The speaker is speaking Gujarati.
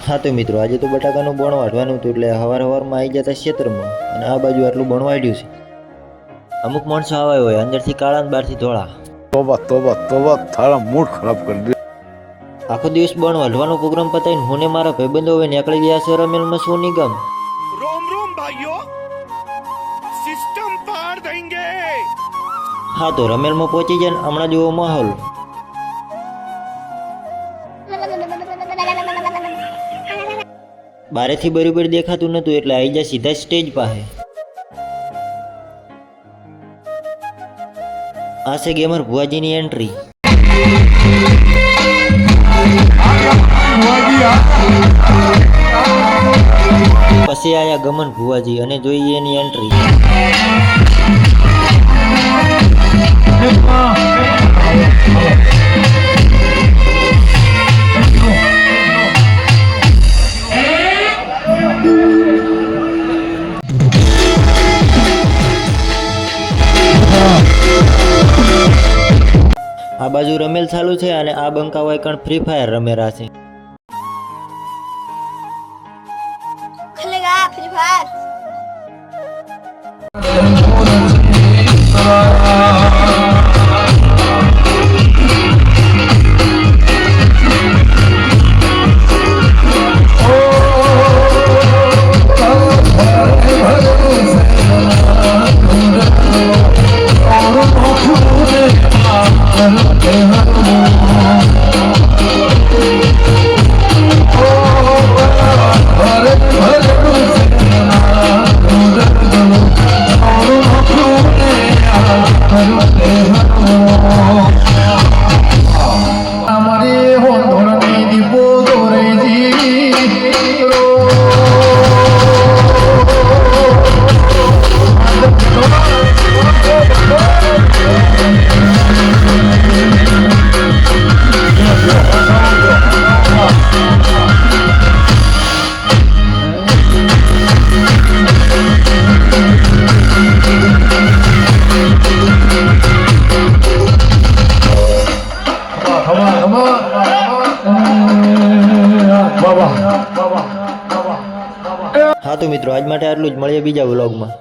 हाँ तो मित्रों आज तो बटाकाનું બણ વાઢવાનું હતું એટલે હવારમાં આવી જતા ક્ષેત્રમાં અને આ બાજુ આટલું બણ વાઢ્યું છે। અમુક માણસો આવા હોય અંદરથી કાળા અને બહારથી ધોળા। तोबा तोबा तोबा थारा मूड खराब कर दिया। આખો દિવસ બણ વાઢવાનો પ્રોગ્રામ પતાવીને હું ને મારા ભાઈબંધો હવે નીકળી ગયા છે રમેલમાં સોની ગામ। रोम रोम भाइयों, सिस्टम पार देंगे। हाँ तो રમેલમાં પહોંચી જાય ને હમણાં જેવો માહોલ। બારેથી બરોબર દેખાતું નતું એટલે આવી જાય સીધા સ્ટેજ પાસે। આ છે ગેમર ભુવાજીની એન્ટ્રી। પછી આયા ગમન ભુવાજી અને જોઈએ એની એન્ટ્રી। આ બાજુ રમેલ ચાલુ છે અને આ બંકા હોય કણ ફ્રી ફાયર રમેરા છે। खेलेगा फ्री फायर। હા તો મિત્રો આજ માટે આટલું જ, મળીએ બીજા વ્લોગમાં।